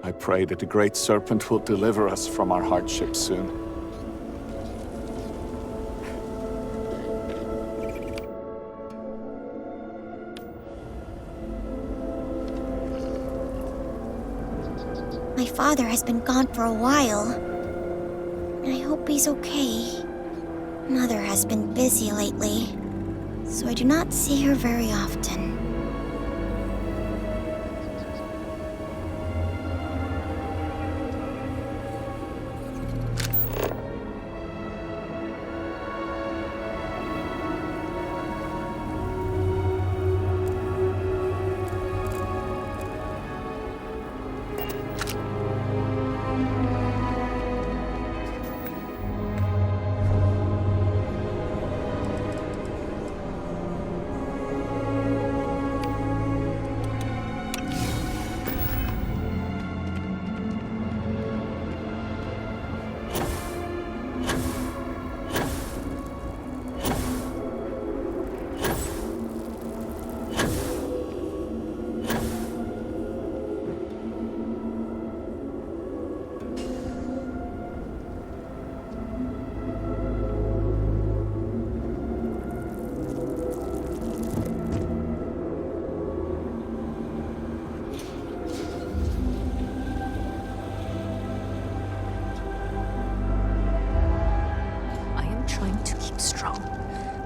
I pray that the Great Serpent will deliver us from our hardships soon. My father has been gone for a while. I hope he's okay. Mother has been busy lately, so I do not see her very often.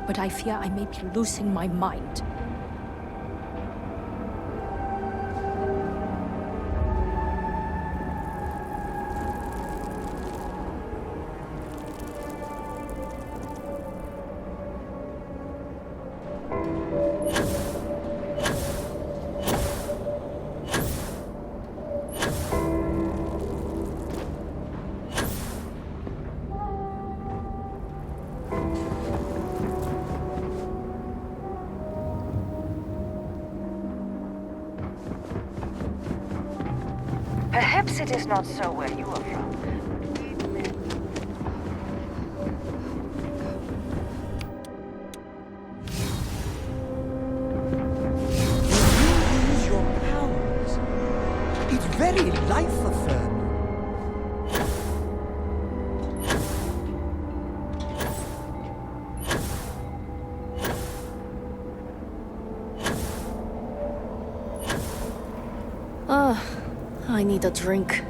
But I fear I may be losing my mind. Perhaps it is not so where you are from. You use your powers. It's very life-affirming. I need a drink.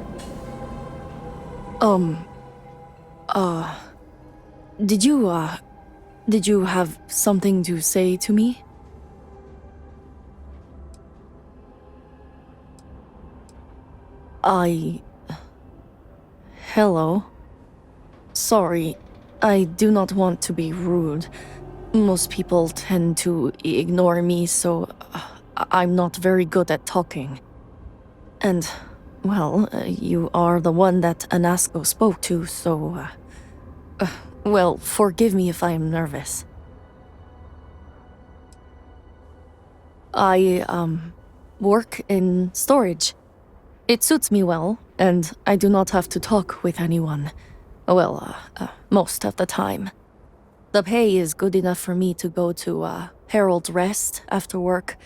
Did you have something to say to me? Hello. Sorry, I do not want to be rude. Most people tend to ignore me, so I'm not very good at talking. And, well, you are the one that Anasco spoke to, so... well, forgive me if I am nervous. I, work in storage. It suits me well, and I do not have to talk with anyone. Well, most of the time. The pay is good enough for me to go to, Herald's Rest after work,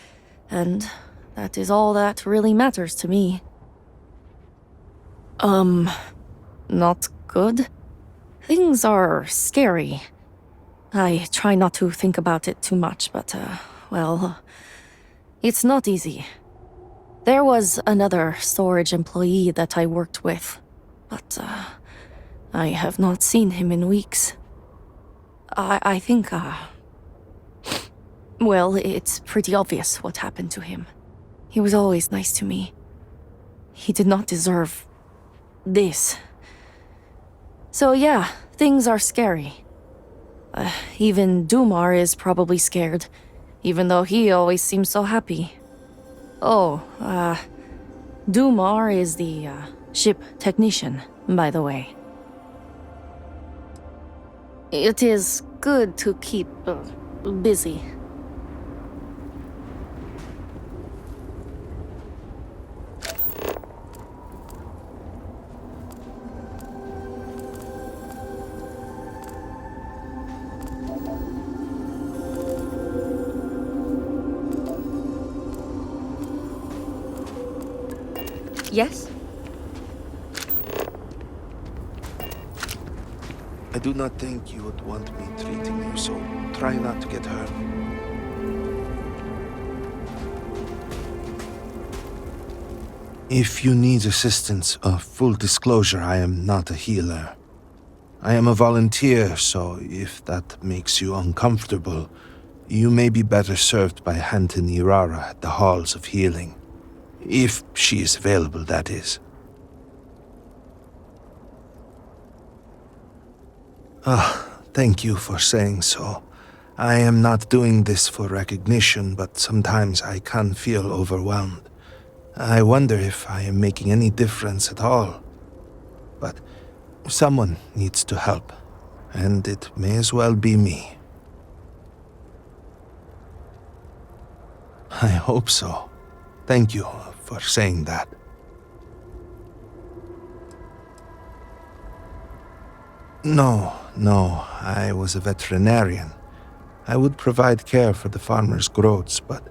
and that is all that really matters to me. Not good? Things are scary. I try not to think about it too much, but, well, it's not easy. There was another storage employee that I worked with, but, I have not seen him in weeks. I think, well, it's pretty obvious what happened to him. He was always nice to me. He did not deserve this. So yeah, things are scary. Even Dumar is probably scared, even though he always seems so happy. Oh, Dumar is the, ship technician, by the way. It is good to keep, busy. Yes? I do not think you would want me treating you, so try not to get hurt. If you need assistance, full disclosure, I am not a healer. I am a volunteer, so if that makes you uncomfortable, you may be better served by Hanton Irara at the Halls of Healing. If she is available, that is. Thank you for saying so. I am not doing this for recognition, but sometimes I can feel overwhelmed. I wonder if I am making any difference at all. But someone needs to help, and it may as well be me. I hope so. Thank you for saying that. No, I was a veterinarian. I would provide care for the farmers' groats, but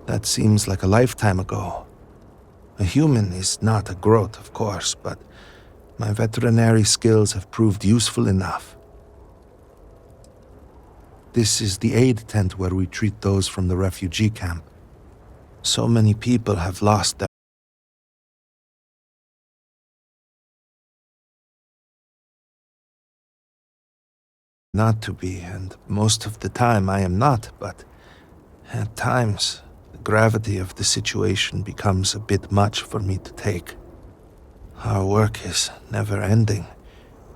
that seems like a lifetime ago. A human is not a groat, of course, but my veterinary skills have proved useful enough. This is the aid tent where we treat those from the refugee camp. So many people have lost their not to be, and most of the time I am not, but at times the gravity of the situation becomes a bit much for me to take. Our work is never ending.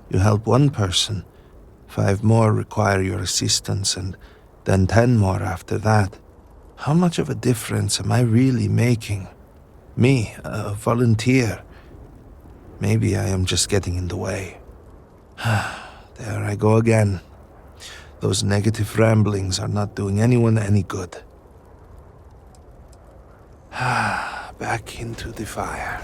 You help one person, 5 more require your assistance, and then 10 more after that. How much of a difference am I really making? Me, a volunteer. Maybe I am just getting in the way. There I go again. Those negative ramblings are not doing anyone any good. Back into the fire.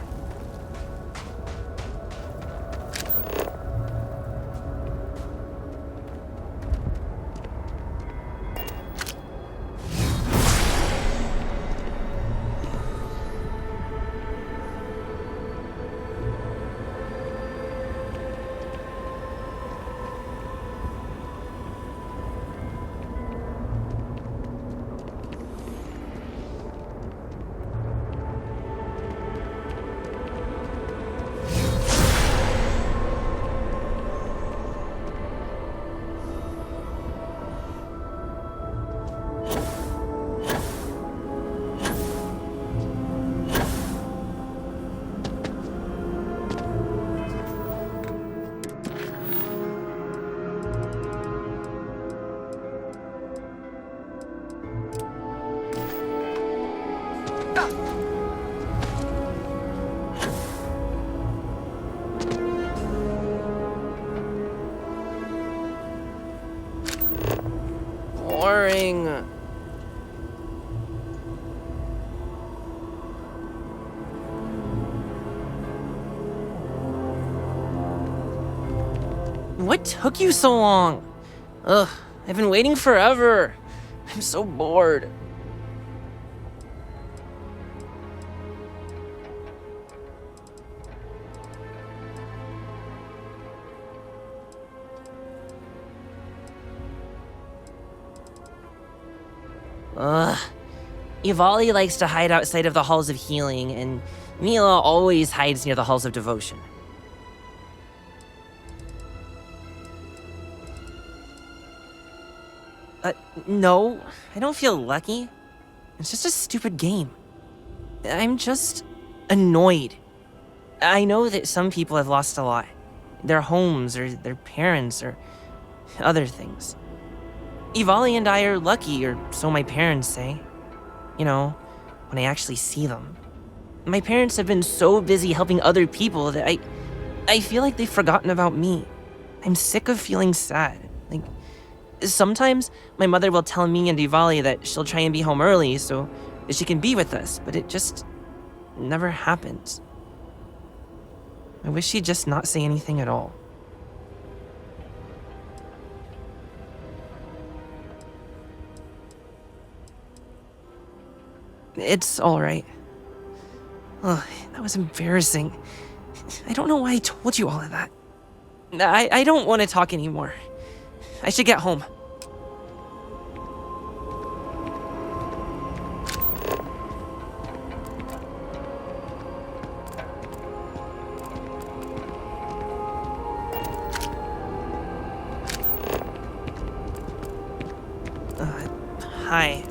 Boring. What took you so long? Ugh, I've been waiting forever. I'm so bored. Ivali likes to hide outside of the Halls of Healing, and Mila always hides near the Halls of Devotion. No, I don't feel lucky. It's just a stupid game. I'm just annoyed. I know that some people have lost a lot. Their homes, or their parents, or other things. Ivali and I are lucky, or so my parents say. You know, when I actually see them. My parents have been so busy helping other people that I feel like they've forgotten about me. I'm sick of feeling sad. Like, sometimes my mother will tell me and Ivali that she'll try and be home early so that she can be with us, but it just never happens. I wish she'd just not say anything at all. It's all right. Ugh, that was embarrassing. I don't know why I told you all of that. I don't want to talk anymore. I should get home. Hi.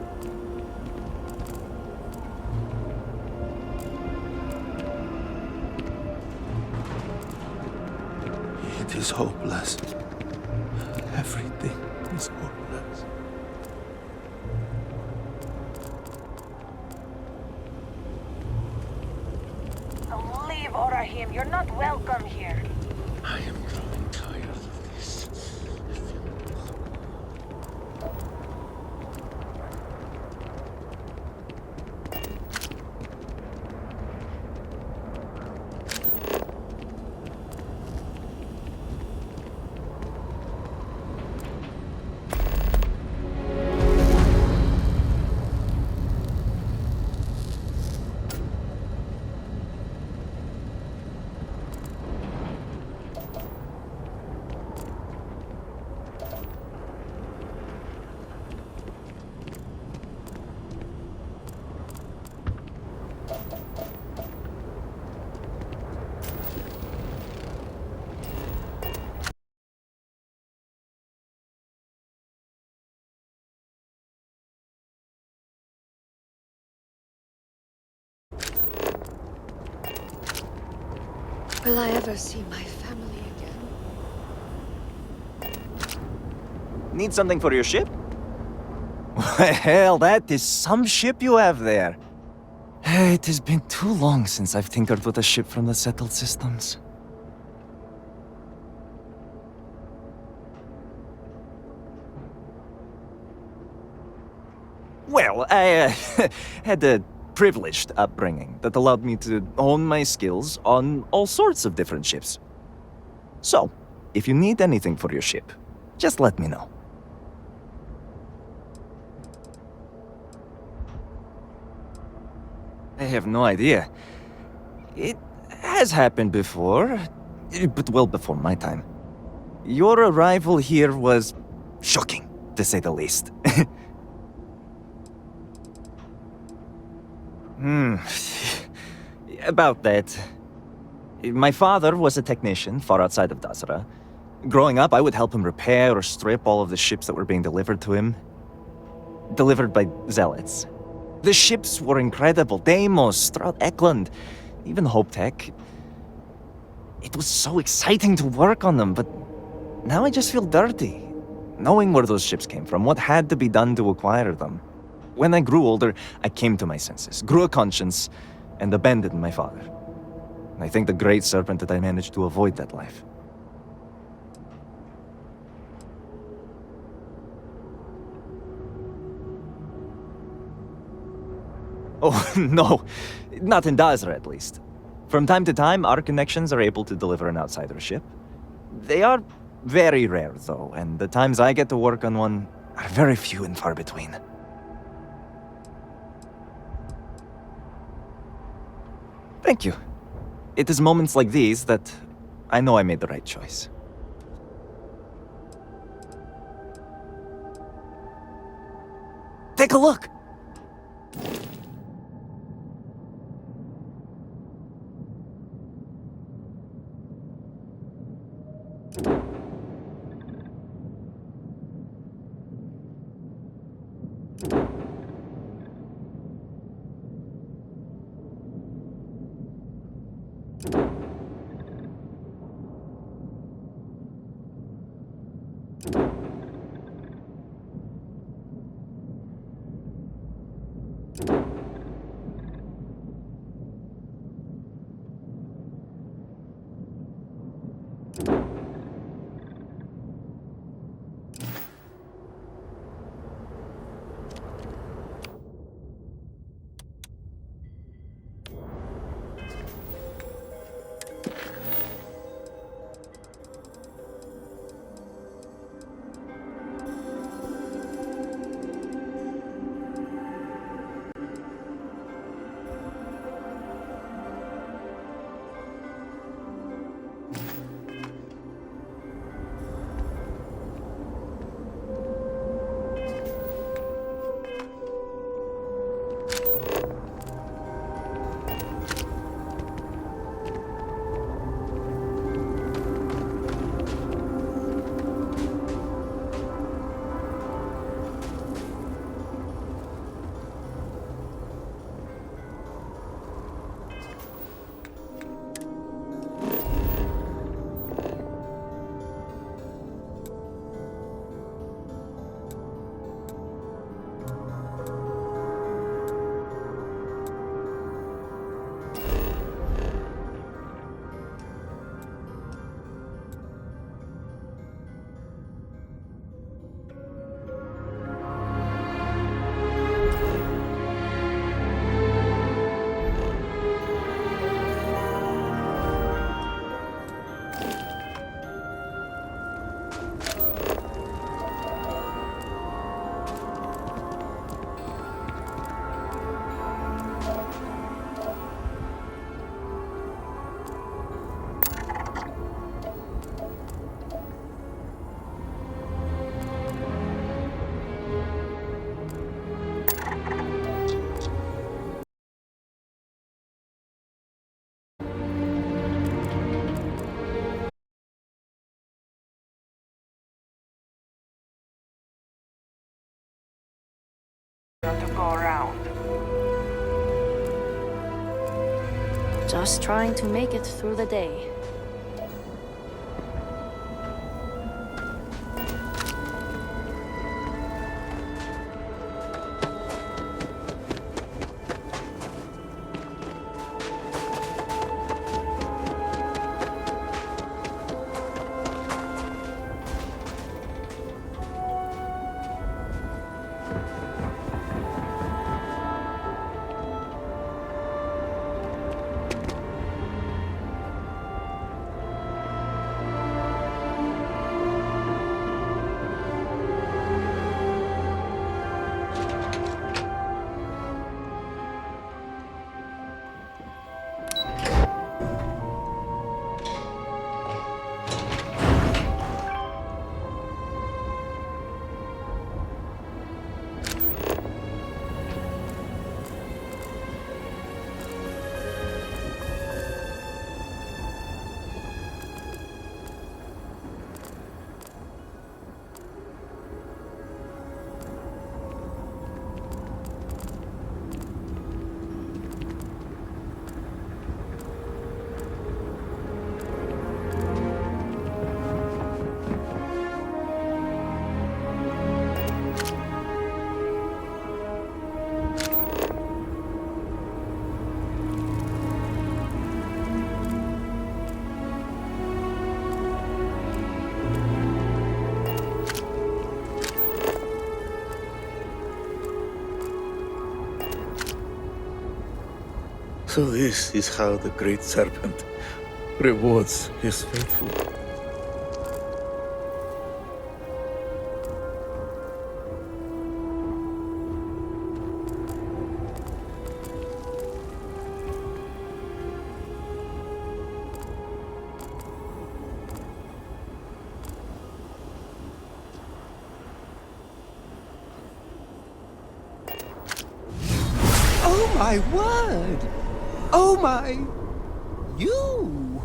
It is hopeless. Everything is hopeless. Leave, Orahim. You're not welcome here. I am growing tired of this. Will I ever see my family again? Need something for your ship? Well, that is some ship you have there. It has been too long since I've tinkered with a ship from the settled systems. Well, I had a privileged upbringing that allowed me to hone my skills on all sorts of different ships. So, if you need anything for your ship, just let me know. I have no idea. It has happened before, but well before my time. Your arrival here was shocking, to say the least. About that. My father was a technician far outside of Dasra. Growing up, I would help him repair or strip all of the ships that were being delivered to him. Delivered by zealots. The ships were incredible. Deimos, throughout Ekland, even Hope Tech. It was so exciting to work on them, but now I just feel dirty. Knowing where those ships came from, what had to be done to acquire them. When I grew older, I came to my senses, grew a conscience, and abandoned my father. I thank the Great Serpent that I managed to avoid that life. Oh, no. Not in Dazra, at least. From time to time, our connections are able to deliver an outsider ship. They are very rare, though, and the times I get to work on one are very few and far between. Thank you. It is moments like these that I know I made the right choice. Take a look! Just trying to make it through the day. So this is how the Great Serpent rewards his faithful. Oh my word! Oh my... You!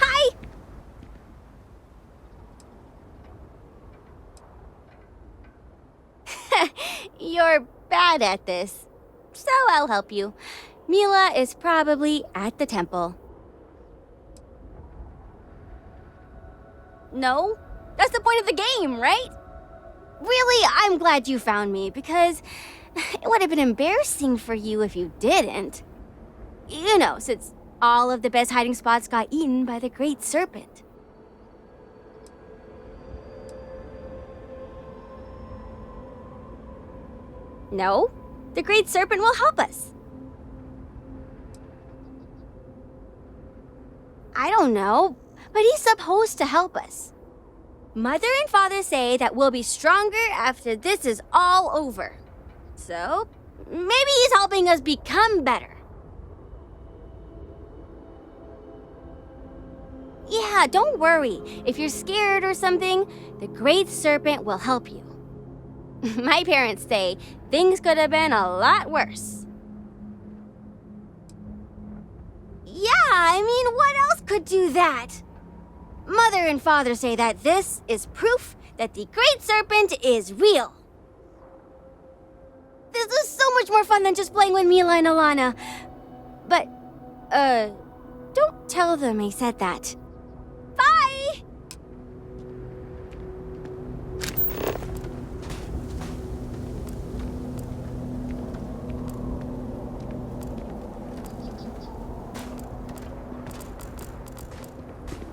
Hi! You're bad at this, so I'll help you. Mila is probably at the temple. No? That's the point of the game, right? Really, I'm glad you found me, because it would have been embarrassing for you if you didn't. You know, since all of the best hiding spots got eaten by the Great Serpent. No, the Great Serpent will help us. I don't know, but he's supposed to help us. Mother and Father say that we'll be stronger after this is all over. So, maybe he's helping us become better. Yeah, don't worry. If you're scared or something, the Great Serpent will help you. My parents say things could have been a lot worse. Yeah, I mean, what else could do that? Mother and Father say that this is proof that the Great Serpent is real. This is so much more fun than just playing with Mila and Alana. But, don't tell them I said that. Bye!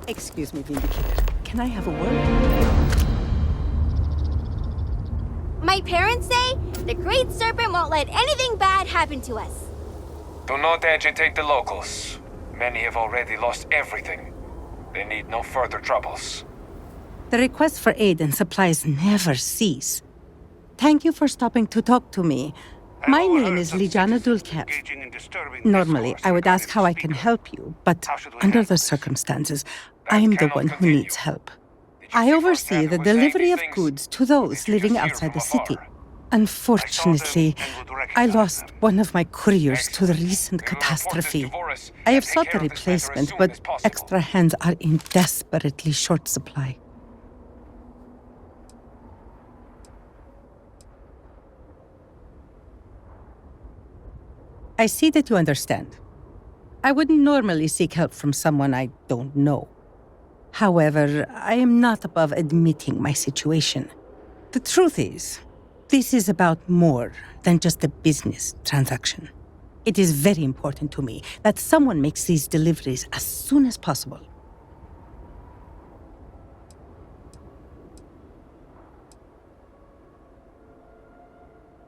Excuse me, Vindicator. Can I have a word? My parents say the Great Serpent won't let anything bad happen to us. Do not agitate the locals. Many have already lost everything. They need no further troubles. The requests for aid and supplies never cease. Thank you for stopping to talk to me. My name is Lijana Dulkev. Normally, I would ask how I can help you, but under the circumstances, I am the one who needs help. I oversee the delivery of goods to those living outside the city. Unfortunately, I lost one of my couriers to the recent catastrophe. I have sought a replacement, but extra hands are in desperately short supply. I see that you understand. I wouldn't normally seek help from someone I don't know. However, I am not above admitting my situation. The truth is, this is about more than just a business transaction. It is very important to me that someone makes these deliveries as soon as possible.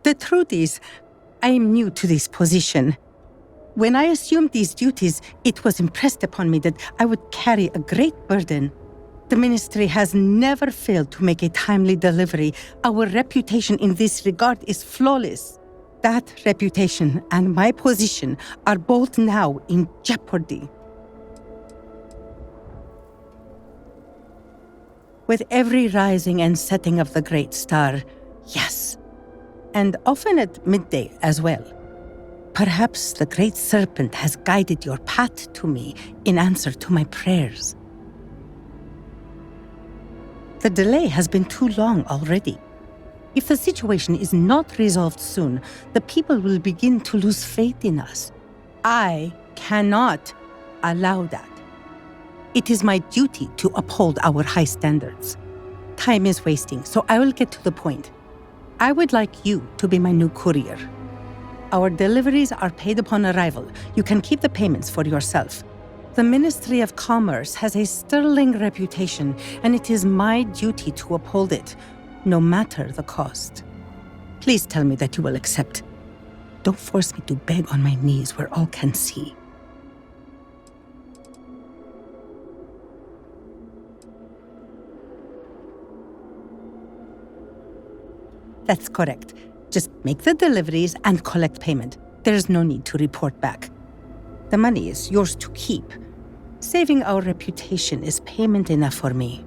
The truth is, I am new to this position. When I assumed these duties, it was impressed upon me that I would carry a great burden. The ministry has never failed to make a timely delivery. Our reputation in this regard is flawless. That reputation and my position are both now in jeopardy. With every rising and setting of the great star, yes, and often at midday as well. Perhaps the great serpent has guided your path to me in answer to my prayers. The delay has been too long already. If the situation is not resolved soon, the people will begin to lose faith in us. I cannot allow that. It is my duty to uphold our high standards. Time is wasting, so I will get to the point. I would like you to be my new courier. Our deliveries are paid upon arrival. You can keep the payments for yourself. The Ministry of Commerce has a sterling reputation, and it is my duty to uphold it, no matter the cost. Please tell me that you will accept. Don't force me to beg on my knees where all can see. That's correct. Just make the deliveries and collect payment. There's no need to report back. The money is yours to keep. Saving our reputation is payment enough for me.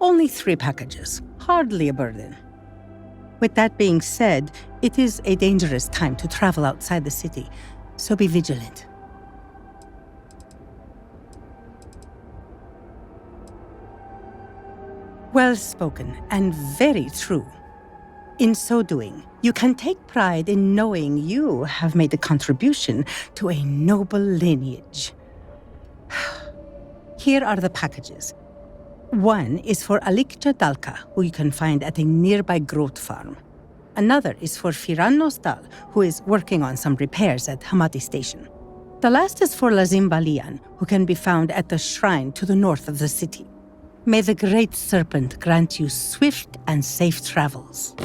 Only 3 packages. Hardly a burden. With that being said, it is a dangerous time to travel outside the city, so be vigilant. Well spoken, and very true. In so doing, you can take pride in knowing you have made a contribution to a noble lineage. Here are the packages. One is for Alikcha Dalka, who you can find at a nearby growth farm. Another is for Firan Nostal, who is working on some repairs at Hamati Station. The last is for Lazim Balian, who can be found at the shrine to the north of the city. May the Great Serpent grant you swift and safe travels.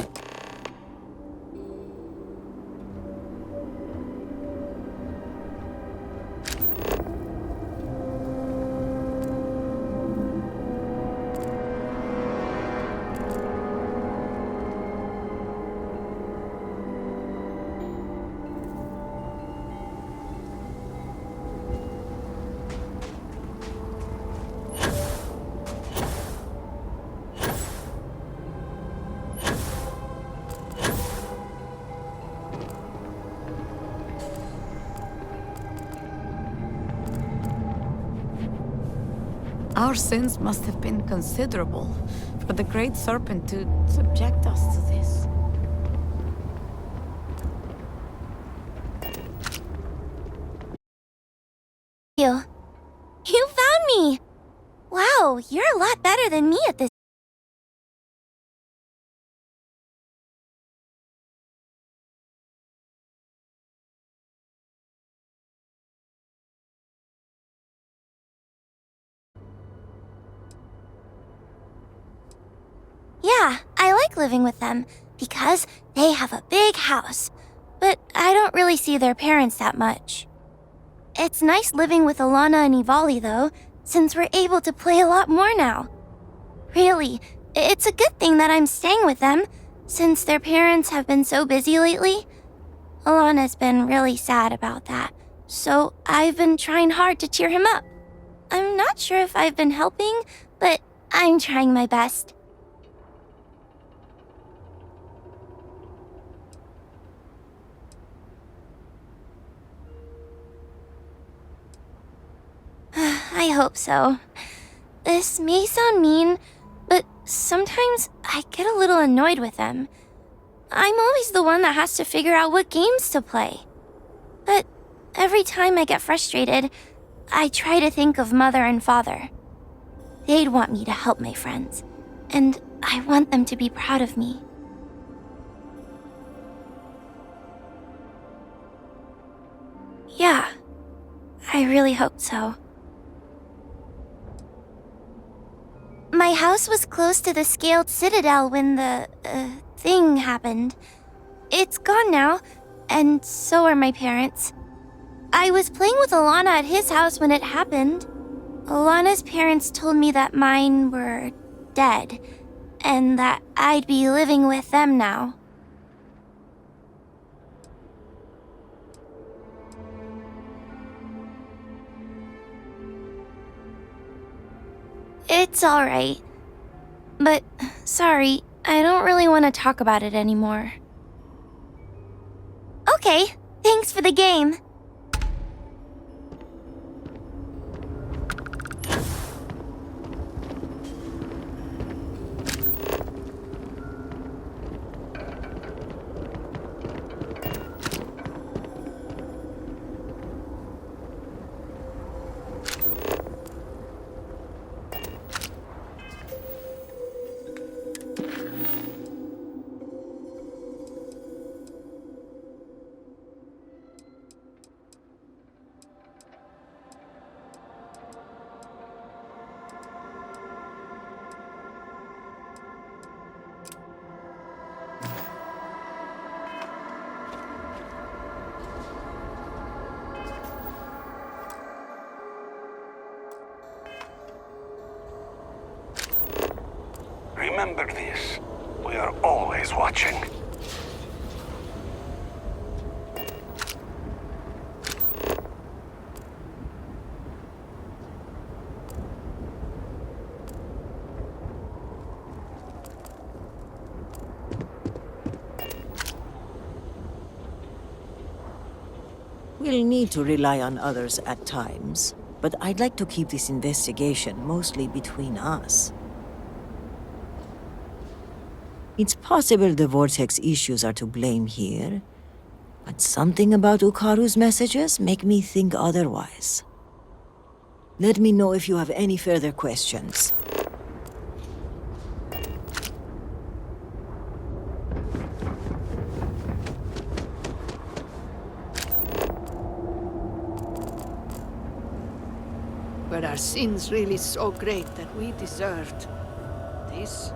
Our sins must have been considerable for the Great Serpent to subject us to this. You found me! Wow, you're a lot better than me at this. Yeah, I like living with them because they have a big house, but I don't really see their parents that much. It's nice living with Alana and Ivali though, since we're able to play a lot more now. Really, it's a good thing that I'm staying with them, since their parents have been so busy lately. Alana's been really sad about that, so I've been trying hard to cheer him up. I'm not sure if I've been helping, but I'm trying my best. I hope so. This may sound mean, but sometimes I get a little annoyed with them. I'm always the one that has to figure out what games to play. But every time I get frustrated, I try to think of Mother and Father. They'd want me to help my friends, and I want them to be proud of me. Yeah, I really hope so. My house was close to the Scaled Citadel when the, thing happened. It's gone now, and so are my parents. I was playing with Alana at his house when it happened. Alana's parents told me that mine were dead, and that I'd be living with them now. It's alright. But, sorry, I don't really want to talk about it anymore. Okay, thanks for the game. Remember this. We are always watching. We'll need to rely on others at times, but I'd like to keep this investigation mostly between us. It's possible the Vortex issues are to blame here, but something about Ukaru's messages make me think otherwise. Let me know if you have any further questions. Were our sins really so great that we deserved this?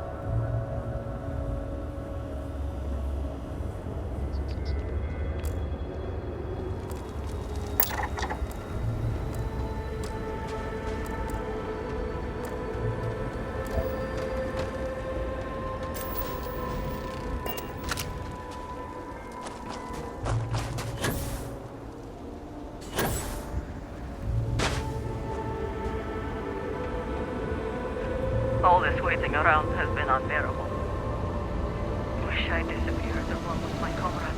All this waiting around has been unbearable. Wish I disappeared along with my comrades.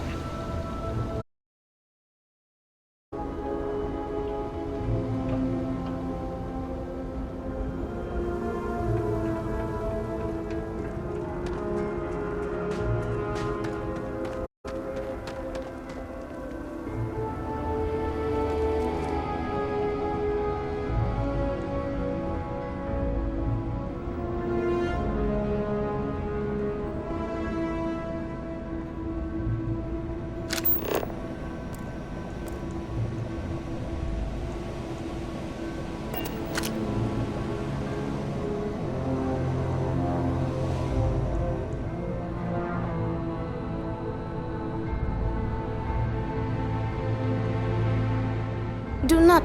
Do not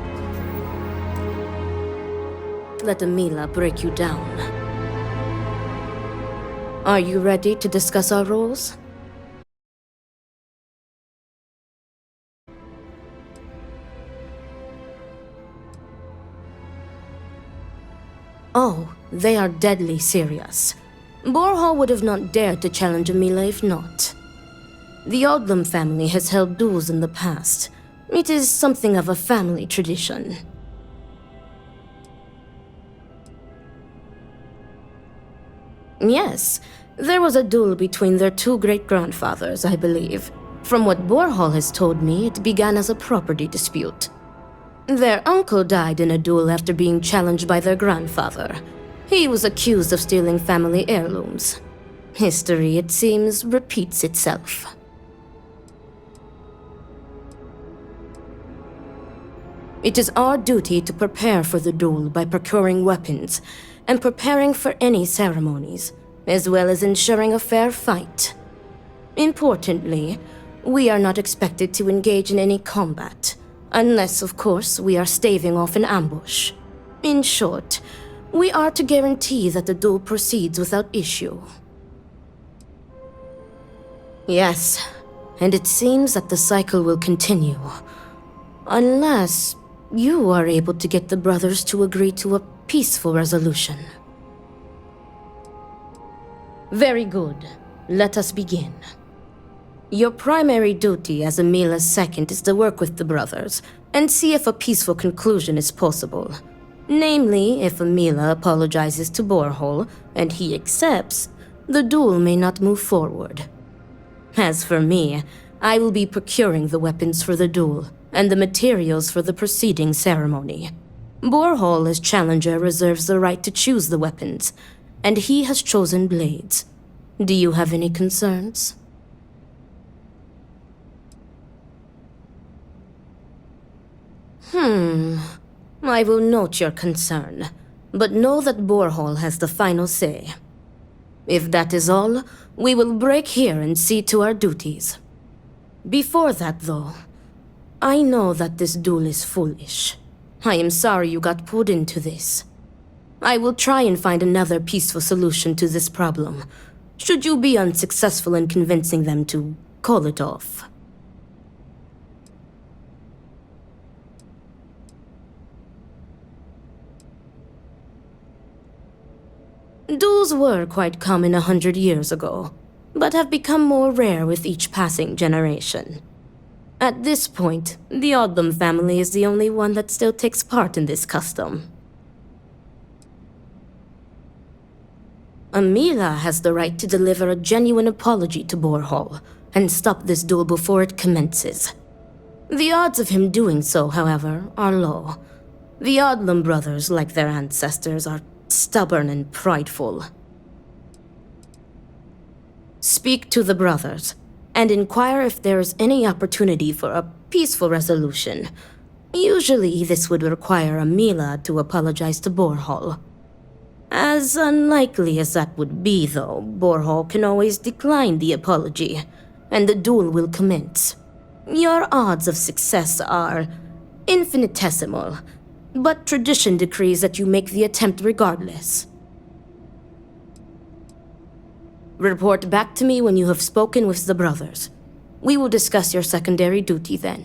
let Amila break you down. Are you ready to discuss our roles? Oh, they are deadly serious. Borja would have not dared to challenge Amila if not. The Odlum family has held duels in the past. It is something of a family tradition. Yes, there was a duel between their two great-grandfathers, I believe. From what Borhall has told me, it began as a property dispute. Their uncle died in a duel after being challenged by their grandfather. He was accused of stealing family heirlooms. History, it seems, repeats itself. It is our duty to prepare for the duel by procuring weapons and preparing for any ceremonies, as well as ensuring a fair fight. Importantly, we are not expected to engage in any combat, unless, of course, we are staving off an ambush. In short, we are to guarantee that the duel proceeds without issue. Yes, and it seems that the cycle will continue. Unless you are able to get the brothers to agree to a peaceful resolution. Very good. Let us begin. Your primary duty as Emila's second is to work with the brothers and see if a peaceful conclusion is possible. Namely, if Emila apologizes to Borhall and he accepts, the duel may not move forward. As for me, I will be procuring the weapons for the duel and the materials for the preceding ceremony. Borhall, as challenger, reserves the right to choose the weapons, and he has chosen blades. Do you have any concerns? I will note your concern, but know that Borhall has the final say. If that is all, we will break here and see to our duties. Before that, though, I know that this duel is foolish. I am sorry you got pulled into this. I will try and find another peaceful solution to this problem, should you be unsuccessful in convincing them to call it off. Duels were quite common 100 years ago, but have become more rare with each passing generation. At this point, the Odlum family is the only one that still takes part in this custom. Emila has the right to deliver a genuine apology to Borhall and stop this duel before it commences. The odds of him doing so, however, are low. The Odlum brothers, like their ancestors, are stubborn and prideful. Speak to the brothers and inquire if there is any opportunity for a peaceful resolution. Usually, this would require Emila to apologize to Borhall. As unlikely as that would be, though, Borhall can always decline the apology, and the duel will commence. Your odds of success are infinitesimal, but tradition decrees that you make the attempt regardless. Report back to me when you have spoken with the brothers. We will discuss your secondary duty then.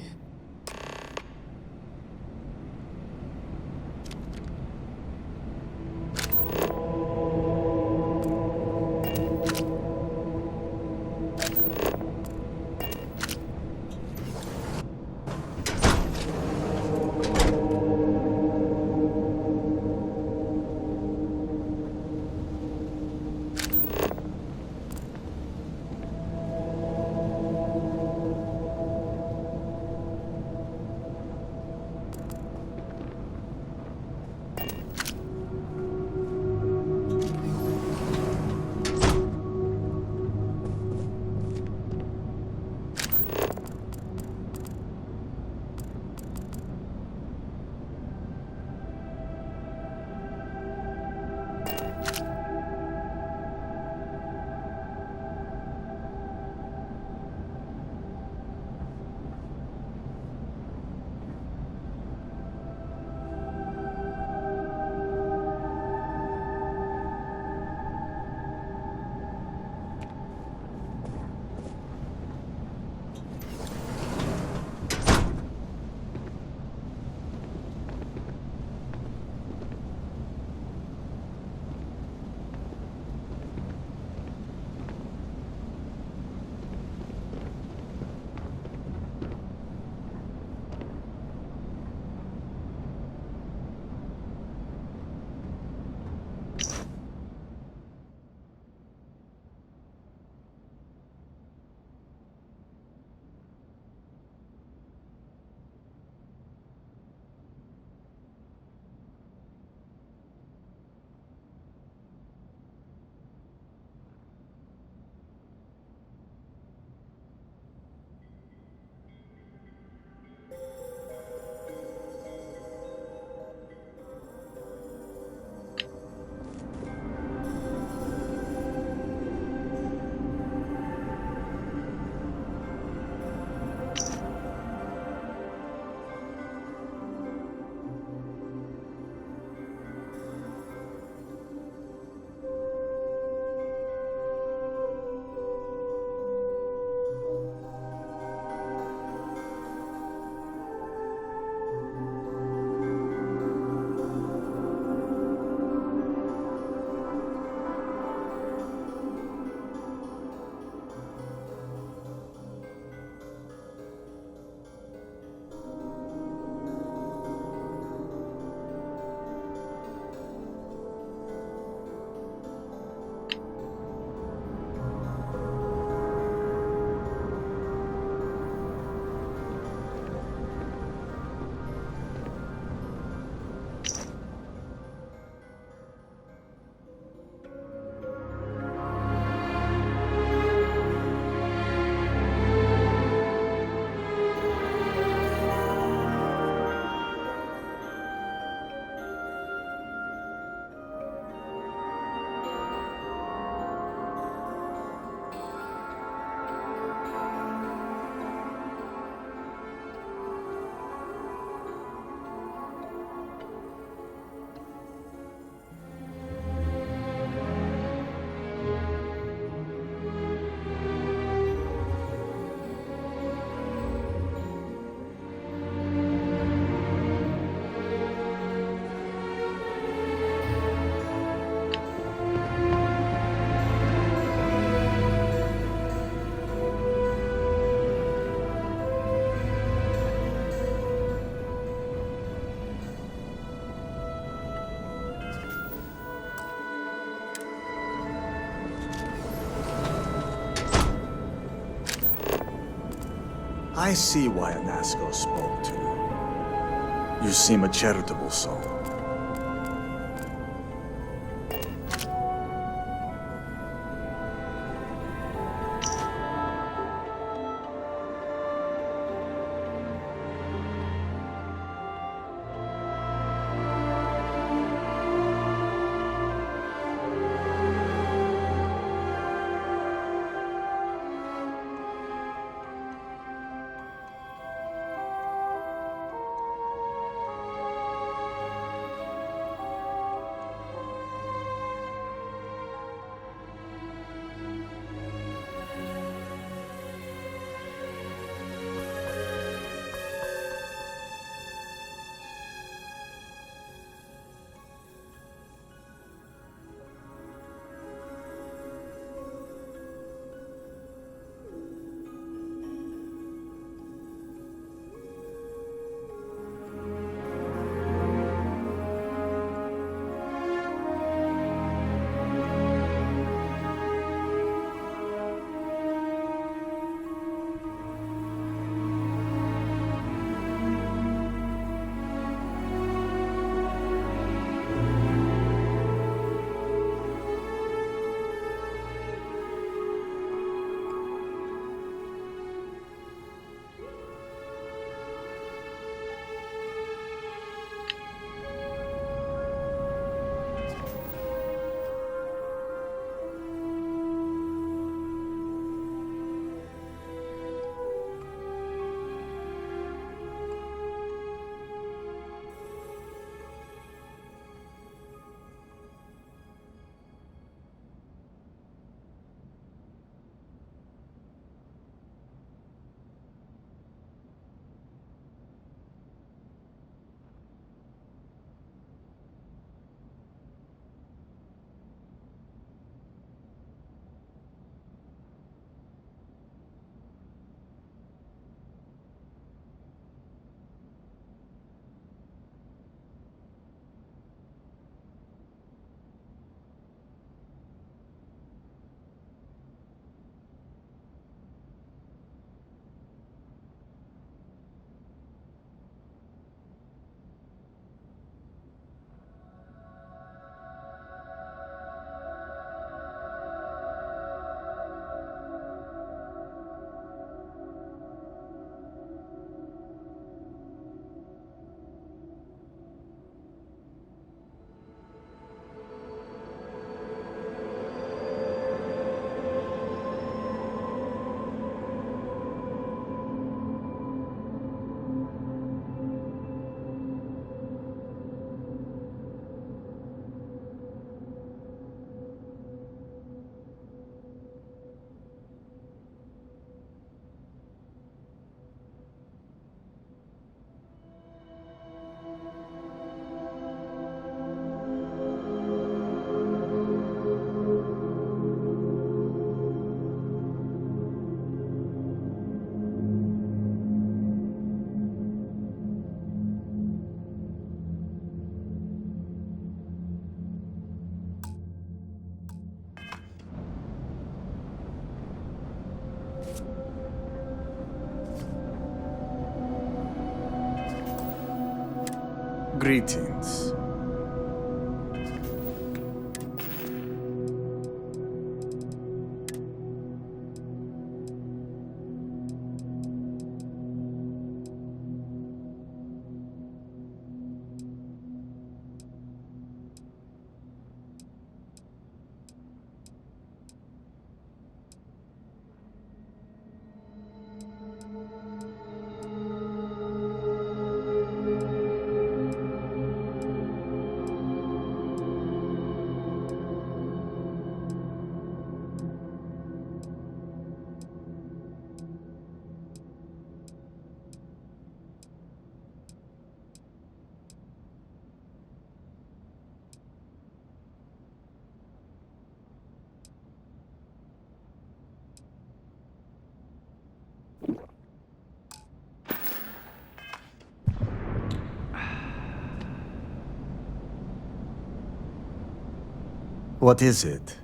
I see why Anasco spoke to you. You seem a charitable soul. Greetings. What is it?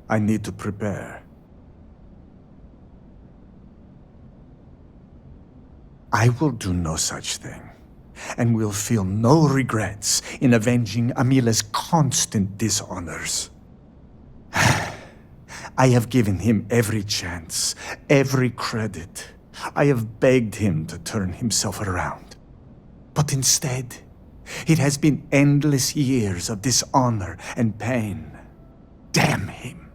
I need to prepare. I will do no such thing, and will feel no regrets in avenging Amila's constant dishonors. I have given him every chance, every credit. I have begged him to turn himself around. But instead, it has been endless years of dishonor and pain. Damn him.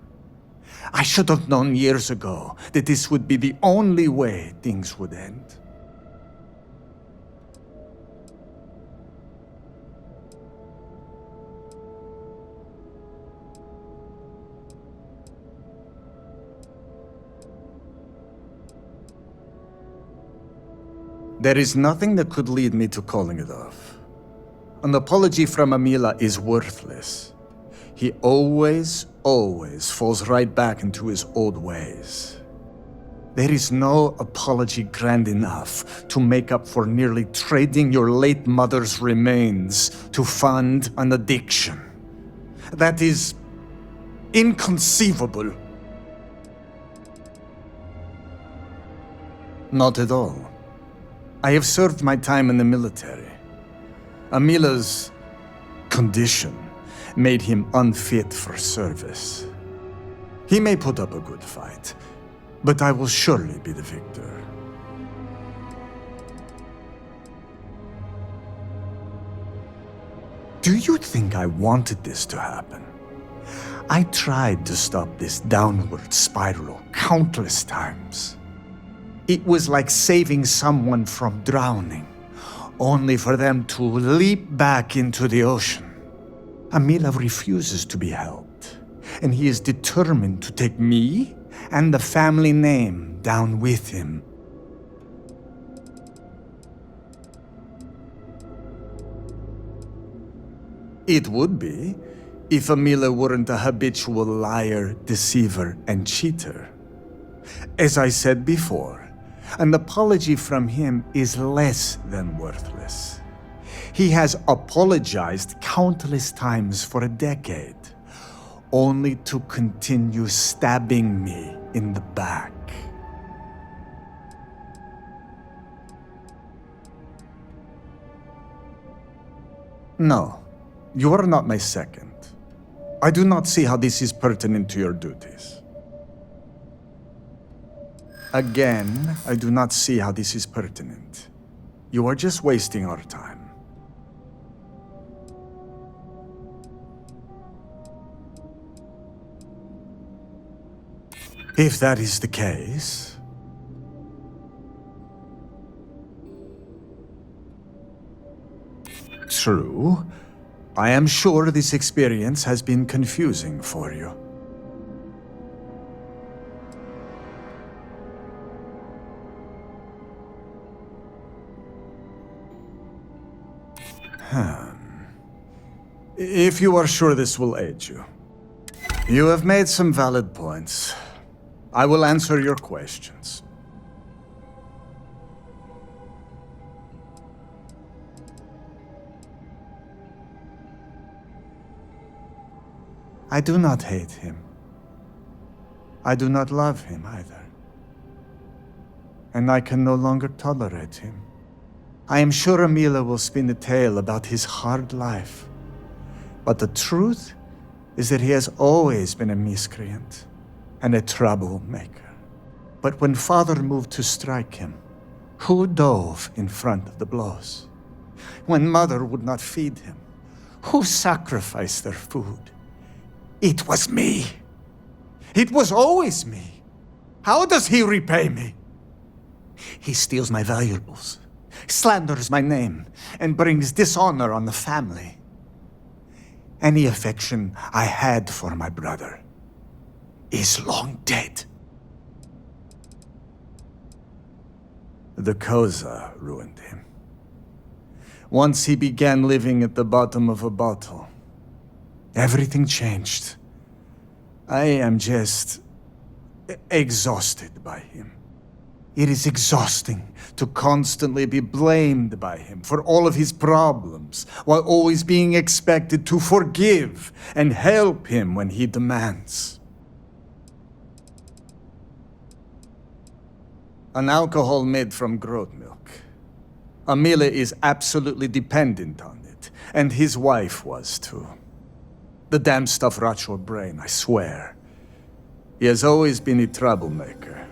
I should have known years ago that this would be the only way things would end. There is nothing that could lead me to calling it off. An apology from Amila is worthless. He always falls right back into his old ways. There is no apology grand enough to make up for nearly trading your late mother's remains to fund an addiction. That is inconceivable. Not at all. I have served my time in the military. Amila's condition made him unfit for service. He may put up a good fight, but I will surely be the victor. Do you think I wanted this to happen? I tried to stop this downward spiral countless times. It was like saving someone from drowning, only for them to leap back into the ocean. Amila refuses to be helped, and he is determined to take me and the family name down with him. It would be, if Amila weren't a habitual liar, deceiver, and cheater. As I said before, an apology from him is less than worthless. He has apologized countless times for a decade, only to continue stabbing me in the back. No, you are not my second. I do not see how this is pertinent to your duties. Again, I do not see how this is pertinent. You are just wasting our time. If that is the case... True. I am sure this experience has been confusing for you. If you are sure this will aid you. You have made some valid points. I will answer your questions. I do not hate him. I do not love him either. And I can no longer tolerate him. I am sure Amila will spin a tale about his hard life. But the truth is that he has always been a miscreant and a troublemaker. But when Father moved to strike him, who dove in front of the blows? When Mother would not feed him, who sacrificed their food? It was me. It was always me. How does he repay me? He steals my valuables, slanders my name, and brings dishonor on the family. Any affection I had for my brother is long dead. The Koza ruined him. Once he began living at the bottom of a bottle, everything changed. I am just exhausted by him. It is exhausting to constantly be blamed by him for all of his problems, while always being expected to forgive and help him when he demands. An alcohol made from goat milk Amila is absolutely dependent on it, and his wife was too. The damn stuff rots your brain, I swear. He has always been a troublemaker,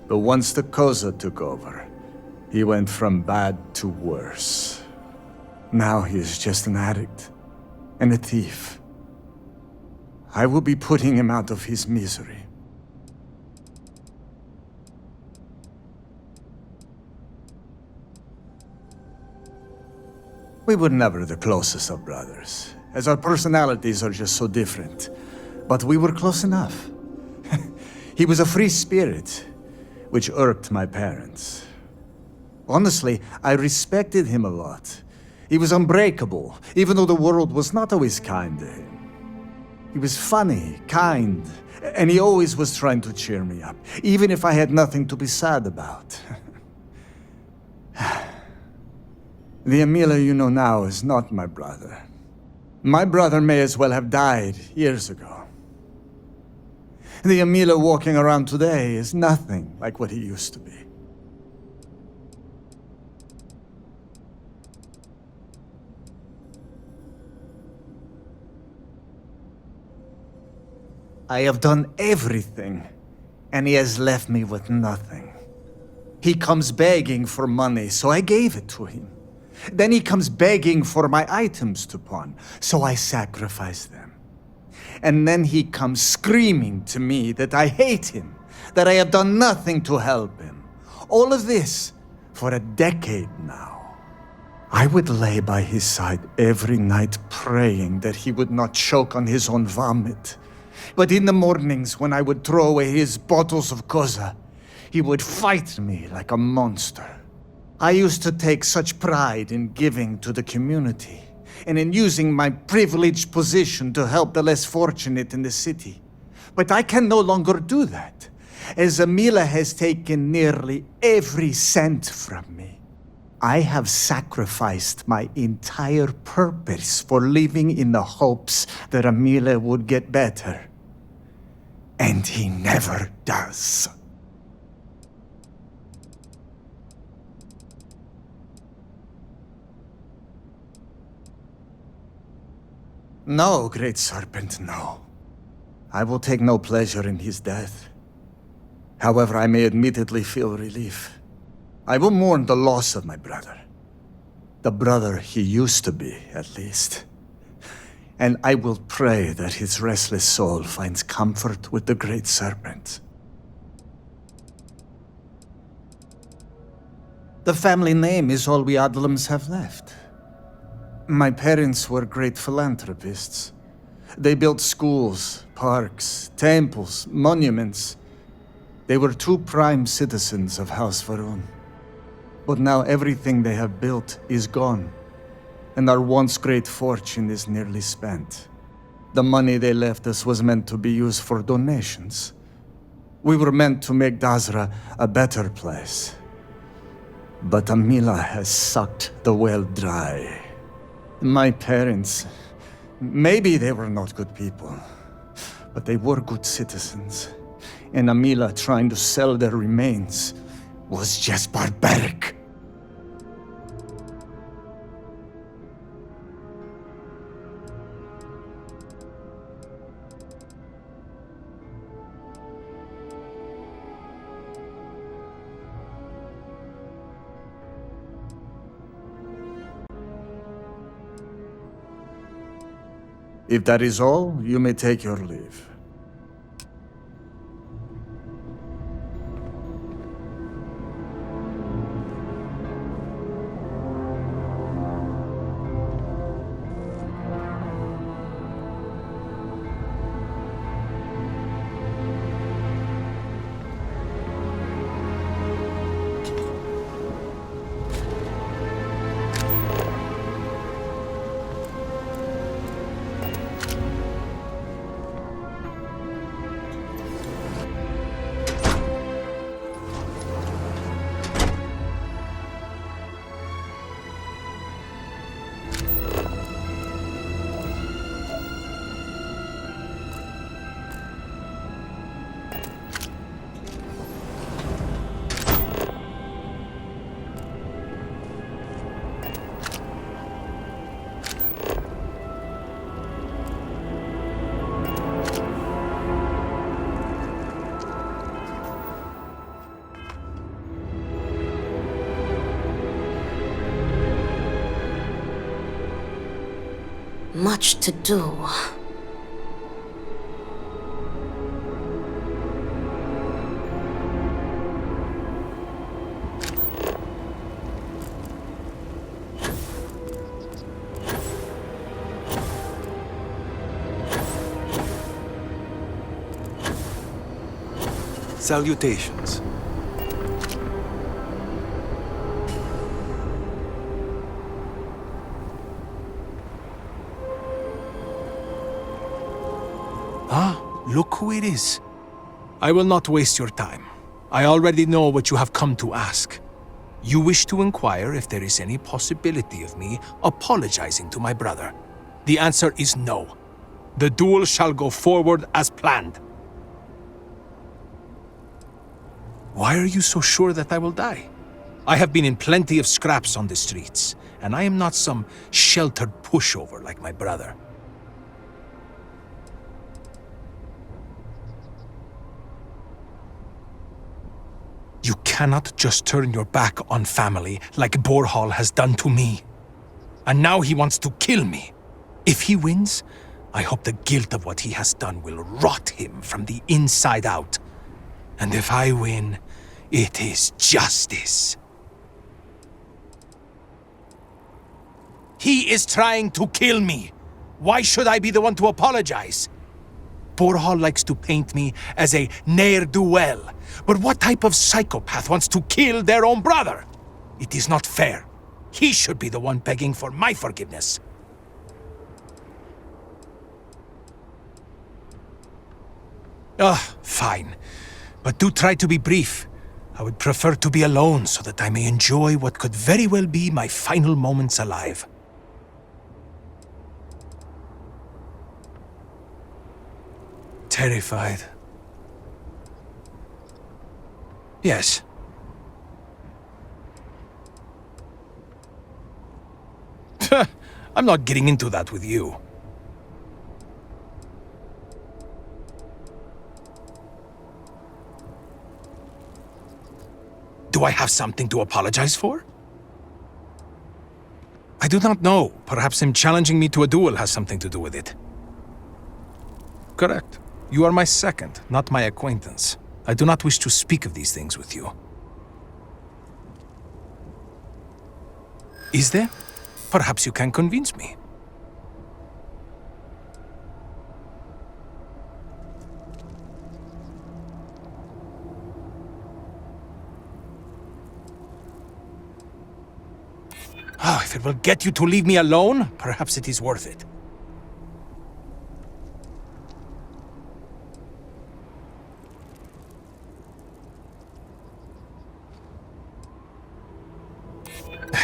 but once the Koza took over, he went from bad to worse. Now he is just an addict and a thief. I will be putting him out of his misery. We were never the closest of brothers, as our personalities are just so different. But we were close enough. He was a free spirit, which irked my parents. Honestly, I respected him a lot. He was unbreakable, even though the world was not always kind to him. He was funny, kind, and he always was trying to cheer me up, even if I had nothing to be sad about. The Amila you know now is not my brother. My brother may as well have died years ago. The Amila walking around today is nothing like what he used to be. I have done everything, and he has left me with nothing. He comes begging for money, so I gave it to him. Then he comes begging for my items to pawn, so I sacrifice them. And then he comes screaming to me that I hate him, that I have done nothing to help him. All of this for a decade now. I would lay by his side every night praying that he would not choke on his own vomit. But in the mornings when I would throw away his bottles of Koza, he would fight me like a monster. I used to take such pride in giving to the community and in using my privileged position to help the less fortunate in the city. But I can no longer do that, as Amila has taken nearly every cent from me. I have sacrificed my entire purpose for living in the hopes that Amila would get better. And he never does. No, Great Serpent, no. I will take no pleasure in his death. However, I may admittedly feel relief. I will mourn the loss of my brother. The brother he used to be, at least. And I will pray that his restless soul finds comfort with the Great Serpent. The family name is all we Adlams have left. My parents were great philanthropists. They built schools, parks, temples, monuments. They were true prime citizens of House Varun. But now everything they have built is gone, and our once great fortune is nearly spent. The money they left us was meant to be used for donations. We were meant to make Dazra a better place. But Amila has sucked the well dry. My parents, maybe they were not good people, but they were good citizens. And Amila trying to sell their remains was just barbaric. If that is all, you may take your leave. much to do. Salutations. Ah, look who it is. I will not waste your time. I already know what you have come to ask. You wish to inquire if there is any possibility of me apologizing to my brother. The answer is no. The duel shall go forward as planned. Why are you so sure that I will die? I have been in plenty of scraps on the streets, and I am not some sheltered pushover like my brother. You cannot just turn your back on family like Borhall has done to me. And now he wants to kill me. If he wins, I hope the guilt of what he has done will rot him from the inside out. And if I win, it is justice. He is trying to kill me. Why should I be the one to apologize? Borhall likes to paint me as a ne'er-do-well. But what type of psychopath wants to kill their own brother? It is not fair. He should be the one begging for my forgiveness. Fine. But do try to be brief. I would prefer to be alone so that I may enjoy what could very well be my final moments alive. Terrified. Yes. I'm not getting into that with you. Do I have something to apologize for? I do not know. Perhaps him challenging me to a duel has something to do with it. Correct. You are my second, not my acquaintance. I do not wish to speak of these things with you. Is there? Perhaps you can convince me. Oh, if it will get you to leave me alone, perhaps it is worth it.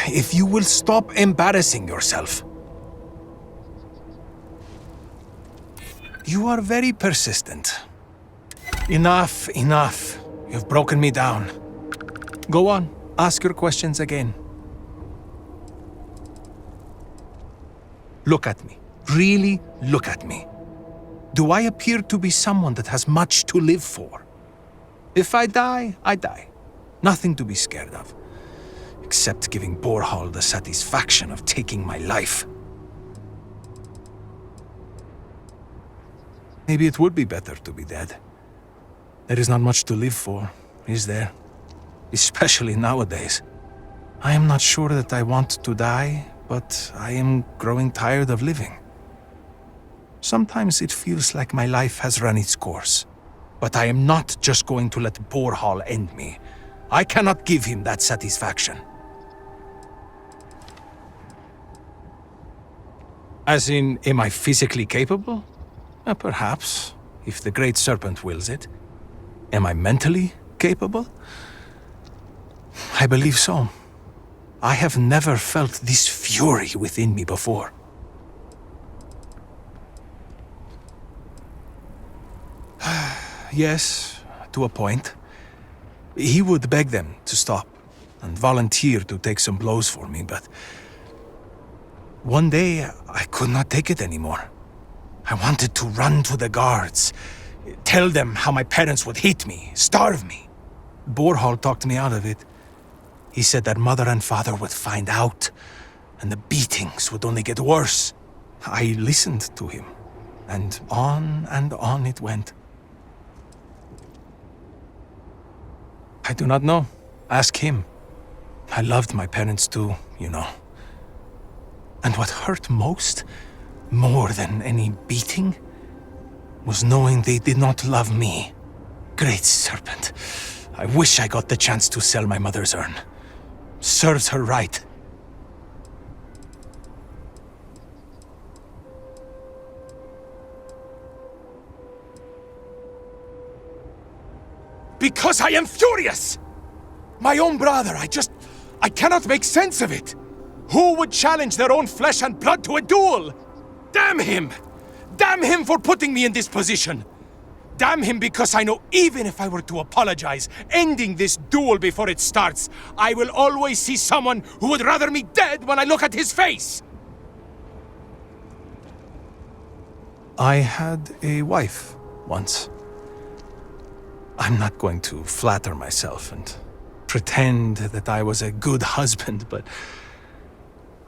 If you will stop embarrassing yourself. You are very persistent. Enough, enough. You've broken me down. Go on, ask your questions again. Look at me. Really look at me. Do I appear to be someone that has much to live for? If I die, I die. Nothing to be scared of. Except giving Borhall the satisfaction of taking my life. Maybe it would be better to be dead. There is not much to live for, is there? Especially nowadays. I am not sure that I want to die, but I am growing tired of living. Sometimes it feels like my life has run its course. But I am not just going to let Borhall end me. I cannot give him that satisfaction. As in, am I physically capable? Perhaps, if the Great Serpent wills it. Am I mentally capable? I believe so. I have never felt this fury within me before. Yes, to a point. He would beg them to stop and volunteer to take some blows for me, but one day I could not take it anymore. I wanted to run to the guards, tell them how my parents would hate me, starve me. Borhall talked me out of it. He said that mother and father would find out, and the beatings would only get worse. I listened to him, and on it went. I do not know. Ask him. I loved my parents too, you know. And what hurt most, more than any beating, was knowing they did not love me. Great Serpent. I wish I got the chance to sell my mother's urn. Serves her right. Because I am furious! My own brother, I cannot make sense of it. Who would challenge their own flesh and blood to a duel? Damn him! Damn him for putting me in this position! Damn him because I know even if I were to apologize, ending this duel before it starts, I will always see someone who would rather me dead when I look at his face! I had a wife once. I'm not going to flatter myself and pretend that I was a good husband, but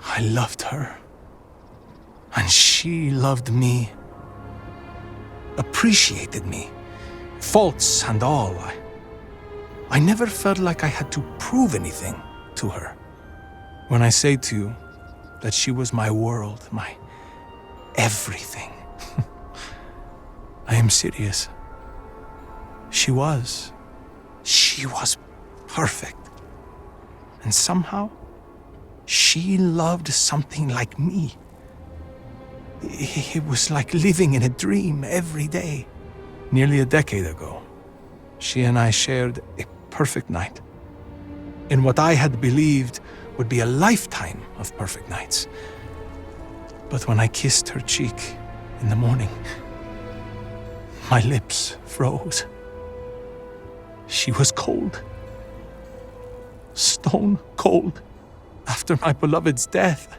I loved her. And she loved me. Appreciated me. Faults and all. I never felt like I had to prove anything to her. When I say to you that she was my world, my everything, I am serious. She was perfect. And somehow, she loved something like me. It was like living in a dream every day. Nearly a decade ago, she and I shared a perfect night. In what I had believed would be a lifetime of perfect nights. But when I kissed her cheek in the morning, my lips froze. She was cold. Stone cold. After my beloved's death,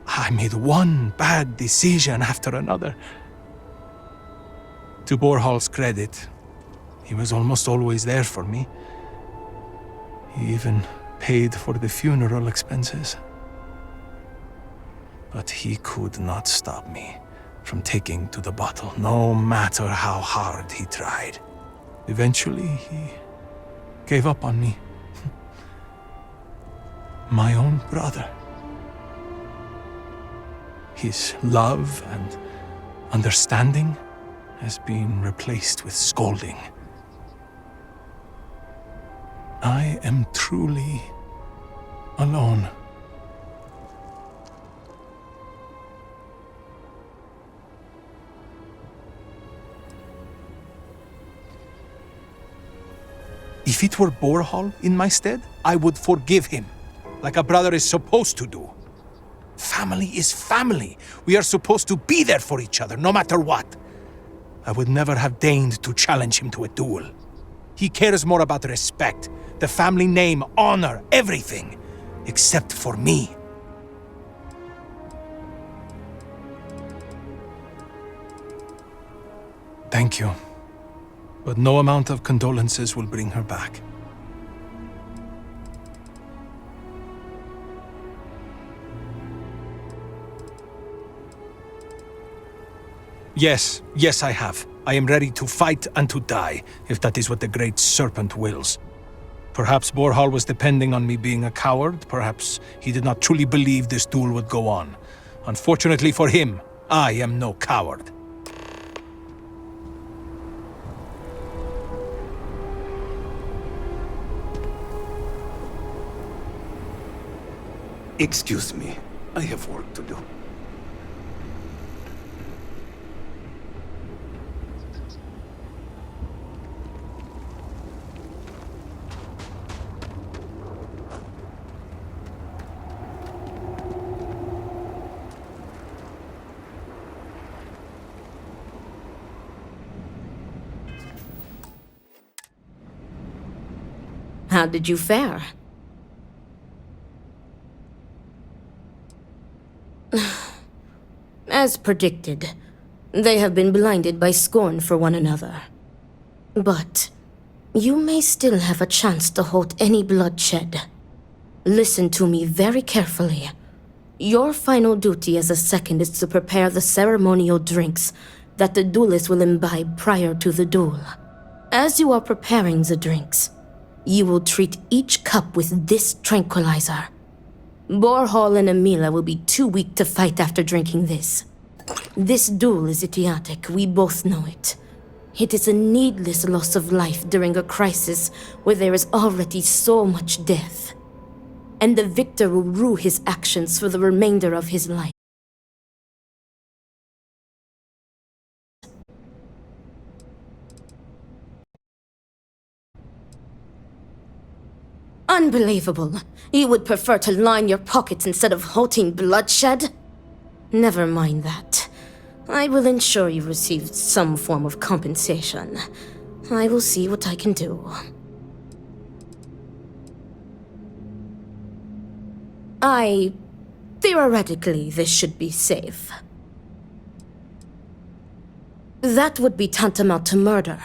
I made one bad decision after another. To Borhal's credit, he was almost always there for me. He even paid for the funeral expenses. But he could not stop me from taking to the bottle, no matter how hard he tried. Eventually, he gave up on me. My own brother. His love and understanding has been replaced with scolding. I am truly alone. If it were Borhal in my stead, I would forgive him, like a brother is supposed to do. Family is family. We are supposed to be there for each other, no matter what. I would never have deigned to challenge him to a duel. He cares more about respect, the family name, honor, everything, except for me. Thank you. But no amount of condolences will bring her back. Yes, I have. I am ready to fight and to die, if that is what the Great Serpent wills. Perhaps Borhal was depending on me being a coward. Perhaps he did not truly believe this duel would go on. Unfortunately for him, I am no coward. Excuse me, I have work to do. How did you fare? As predicted, they have been blinded by scorn for one another. But you may still have a chance to halt any bloodshed. Listen to me very carefully. Your final duty as a second is to prepare the ceremonial drinks that the duelist will imbibe prior to the duel. As you are preparing the drinks, you will treat each cup with this tranquilizer. Borhall and Amila will be too weak to fight after drinking this. This duel is idiotic, we both know it. It is a needless loss of life during a crisis where there is already so much death. And the victor will rue his actions for the remainder of his life. Unbelievable. You would prefer to line your pockets instead of halting bloodshed? Never mind that. I will ensure you receive some form of compensation. I will see what I can do. Theoretically, this should be safe. That would be tantamount to murder.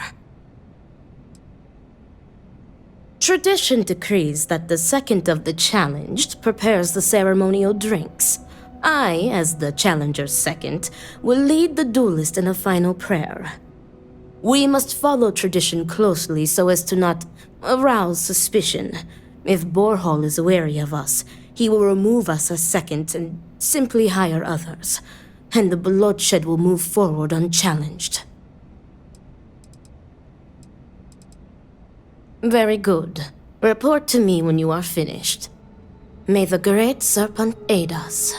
Tradition decrees that the second of the challenged prepares the ceremonial drinks. I, as the challenger's second, will lead the duelist in a final prayer. We must follow tradition closely so as to not arouse suspicion. If Borhall is wary of us, he will remove us as second and simply hire others, and the bloodshed will move forward unchallenged. Very good. Report to me when you are finished. May the Great Serpent aid us.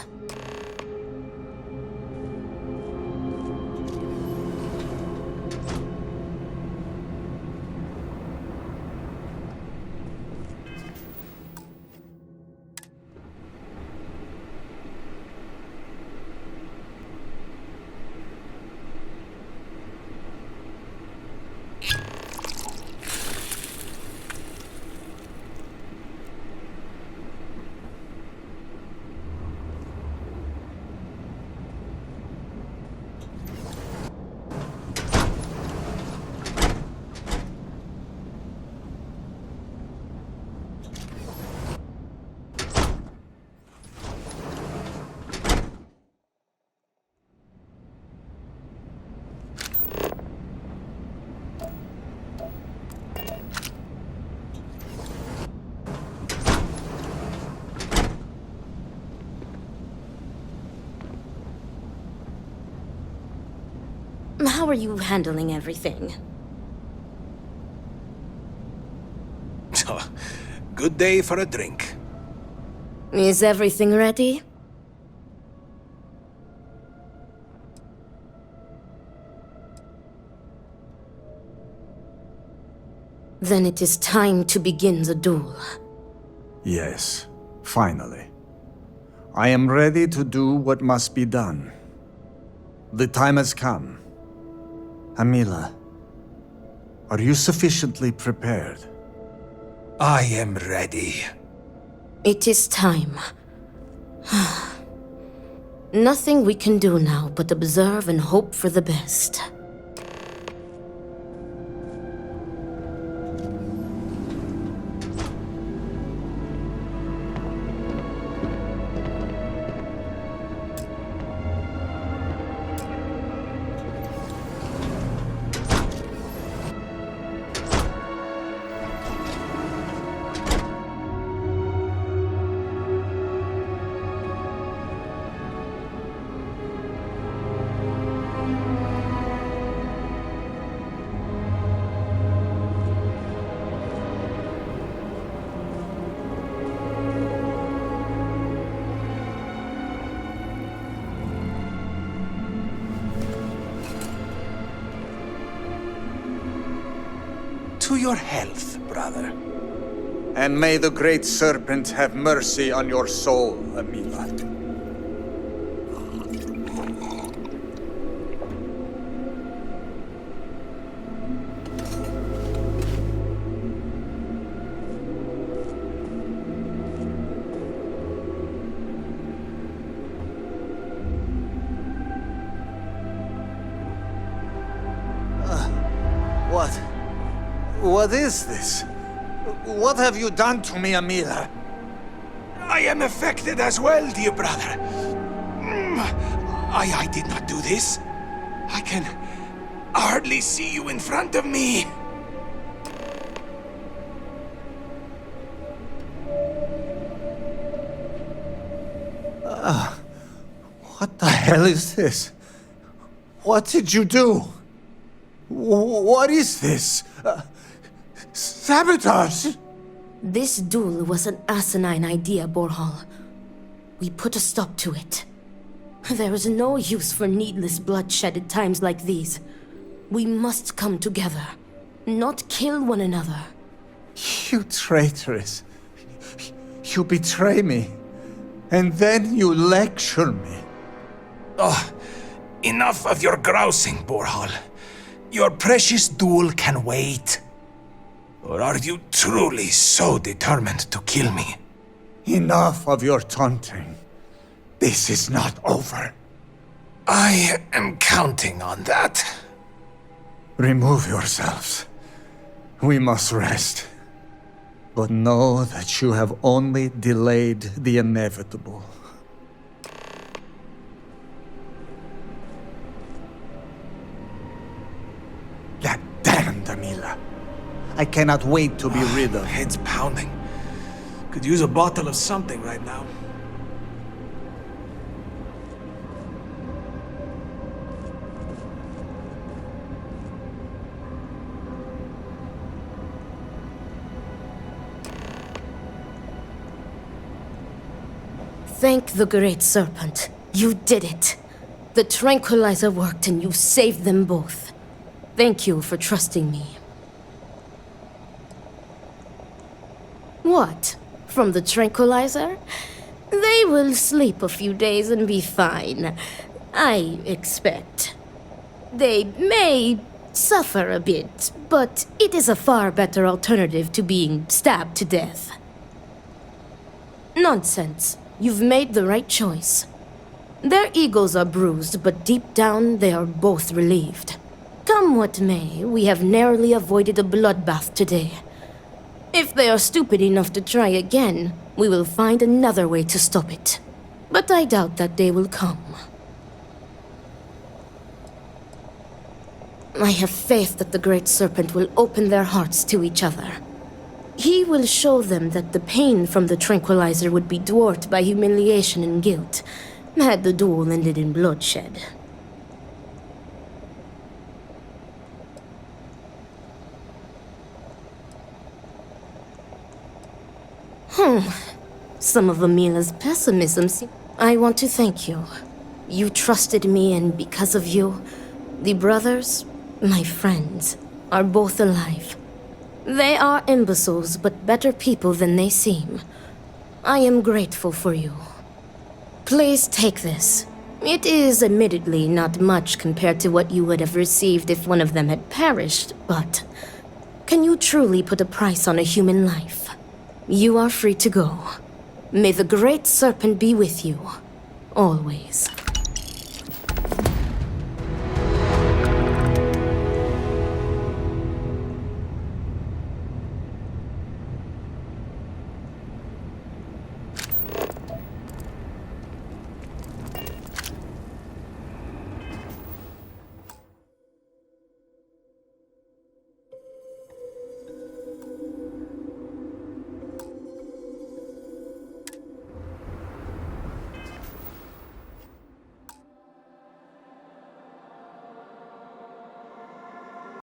How are you handling everything? Good day for a drink. Is everything ready? Then it is time to begin the duel. Yes, finally. I am ready to do what must be done. The time has come. Amila, are you sufficiently prepared? I am ready. It is time. Nothing we can do now but observe and hope for the best. To your health, brother. And may the Great Serpent have mercy on your soul, Amila. What is this? What have you done to me, Amila? I am affected as well, dear brother. I did not do this. I can hardly see you in front of me. What the hell is this? What did you do? What is this? Sabotage? This duel was an asinine idea, Borhal. We put a stop to it. There is no use for needless bloodshed at times like these. We must come together, not kill one another. You traitoress. You betray me. And then you lecture me. Oh, enough of your grousing, Borhal. Your precious duel can wait. Or are you truly so determined to kill me? Enough of your taunting. This is not over. I am counting on that. Remove yourselves. We must rest. But know that you have only delayed the inevitable. God damn, Damila. I cannot wait to be rid of you. Head's pounding. Could use a bottle of something right now. Thank the Great Serpent. You did it. The tranquilizer worked and you saved them both. Thank you for trusting me. What? From the tranquilizer? They will sleep a few days and be fine. I expect. They may suffer a bit, but it is a far better alternative to being stabbed to death. Nonsense. You've made the right choice. Their egos are bruised, but deep down they are both relieved. Come what may, we have narrowly avoided a bloodbath today. If they are stupid enough to try again, we will find another way to stop it. But I doubt that day will come. I have faith that the Great Serpent will open their hearts to each other. He will show them that the pain from the tranquilizer would be dwarfed by humiliation and guilt, had the duel ended in bloodshed. Some of Amila's pessimism I want to thank you. You trusted me, and because of you, the brothers, my friends, are both alive. They are imbeciles, but better people than they seem. I am grateful for you. Please take this. It is admittedly not much compared to what you would have received if one of them had perished, but can you truly put a price on a human life? You are free to go. May the Great Serpent be with you, always.